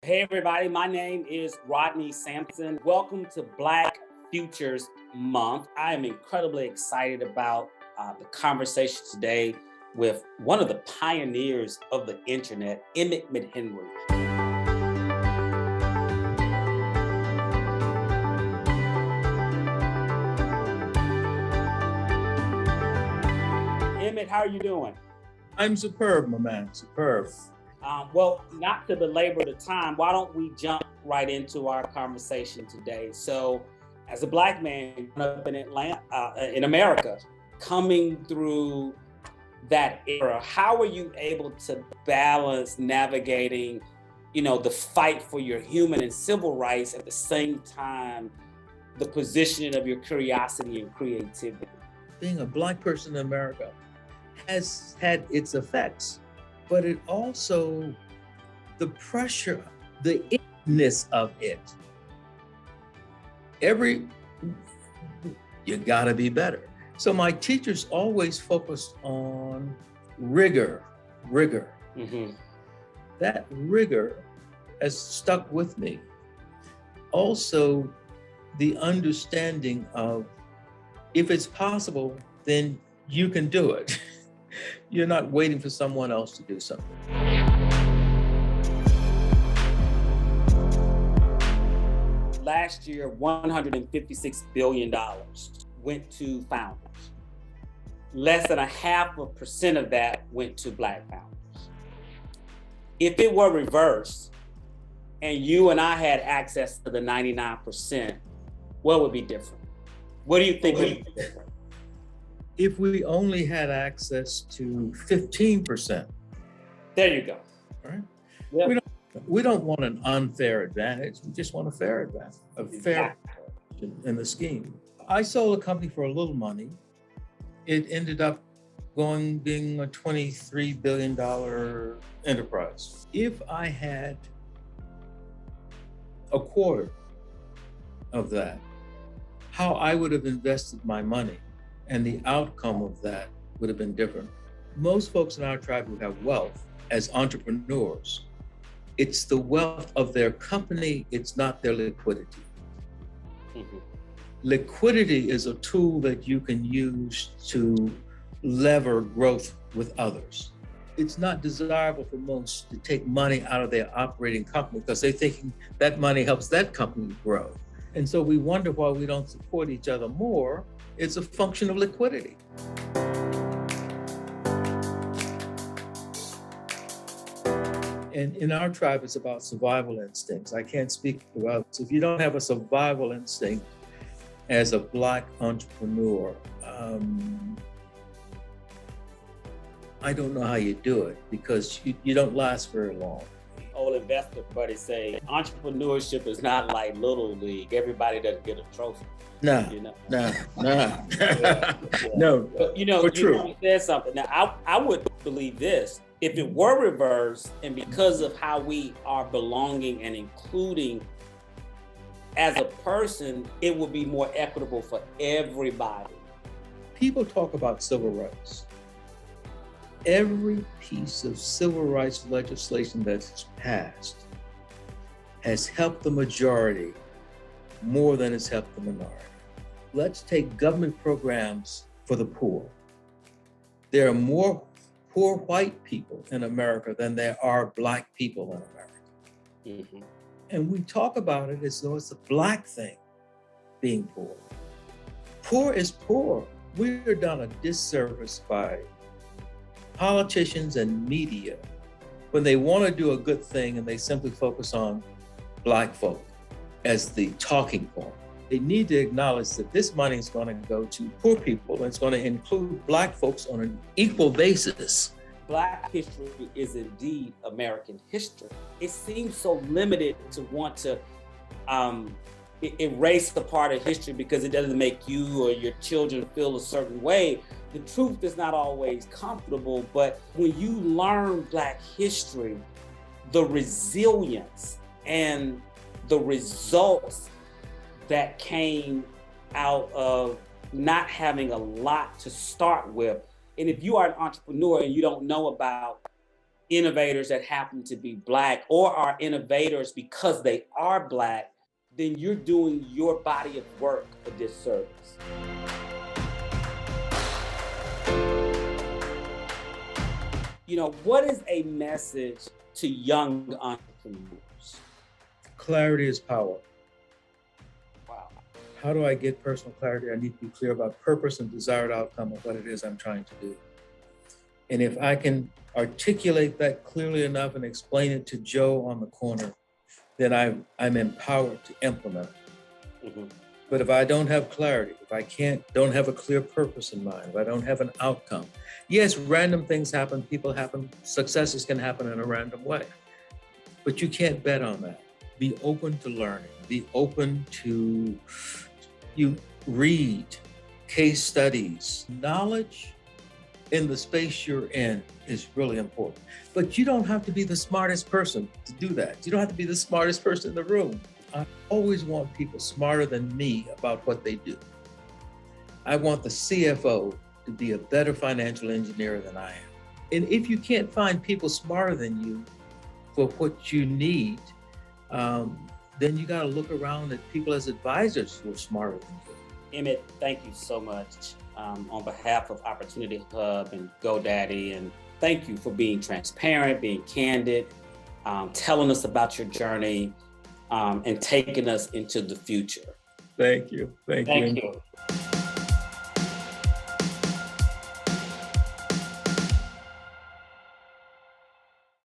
Hey everybody, my name is Rodney Sampson. Welcome to Black Futures Month. I am incredibly excited about the conversation today with one of the pioneers of the internet, Emmit McHenry. Emmit, how are you doing? I'm superb, my man, superb. Well, not to belabor the time, why don't we jump right into our conversation today? So, as a Black man up in in America, coming through that era, how are you able to balance navigating, the fight for your human and civil rights at the same time, the positioning of your curiosity and creativity? Being a Black person in America has had its effects, but it also, the pressure, the itness of it. You gotta be better. So my teachers always focused on rigor. Mm-hmm. That rigor has stuck with me. Also, the understanding of if it's possible, then you can do it. You're not waiting for someone else to do something. Last year, $156 billion went to founders. Less than 0.5% of that went to Black founders. If it were reversed and you and I had access to the 99%, what would be different? What do you think would be different? If we only had access to 15%. There you go. Right? Yep. We don't want an unfair advantage. We just want a fair advantage, a fair in the scheme. I sold a company for a little money. It ended up being a $23 billion enterprise. If I had a quarter of that, how I would have invested my money and the outcome of that would have been different. Most folks in our tribe who have wealth as entrepreneurs, it's the wealth of their company, it's not their liquidity. Mm-hmm. Liquidity is a tool that you can use to lever growth with others. It's not desirable for most to take money out of their operating company because they're thinking that money helps that company grow. And so we wonder why we don't support each other more. It's a function of liquidity. And in our tribe, it's about survival instincts. I can't speak about, so if you don't have a survival instinct as a Black entrepreneur, I don't know how you do it because you don't last very long. Old investor buddies say entrepreneurship is not like Little League. Everybody doesn't get a trophy. No. But you said something. Now, I would believe this. If it were reversed, and because of how we are belonging and including as a person, it would be more equitable for everybody. People talk about civil rights. Every piece of civil rights legislation that's passed has helped the majority more than it's helped the minority. Let's take government programs for the poor. There are more poor white people in America than there are Black people in America. Mm-hmm. And we talk about it as though it's a Black thing, being poor. Poor is poor. We're done a disservice by politicians and media when they want to do a good thing and they simply focus on Black folk as the talking point. They need to acknowledge that this money is going to go to poor people and it's going to include Black folks on an equal basis. Black history is indeed American history. It seems so limited to want to erase the part of history because it doesn't make you or your children feel a certain way. The truth is not always comfortable, but when you learn Black history, the resilience and the results that came out of not having a lot to start with. And if you are an entrepreneur and you don't know about innovators that happen to be Black or are innovators because they are Black, then you're doing your body of work a disservice. You know, what is a message to young entrepreneurs? Clarity is power. Wow. How do I get personal clarity? I need to be clear about purpose and desired outcome of what it is I'm trying to do. And if I can articulate that clearly enough and explain it to Joe on the corner, then I'm empowered to implement it. Mm-hmm. But if I don't have clarity, if I don't have a clear purpose in mind, if I don't have an outcome, yes, random things happen, people happen, successes can happen in a random way, but you can't bet on that. Be open to learning, be open to, you read case studies. Knowledge in the space you're in is really important, but you don't have to be the smartest person to do that. You don't have to be the smartest person in the room. I always want people smarter than me about what they do. I want the CFO to be a better financial engineer than I am. And if you can't find people smarter than you for what you need, then you got to look around at people as advisors who are smarter than you. Emmit, thank you so much on behalf of Opportunity Hub and GoDaddy. And thank you for being transparent, being candid, telling us about your journey, and taking us into the future. Thank you. Thank you.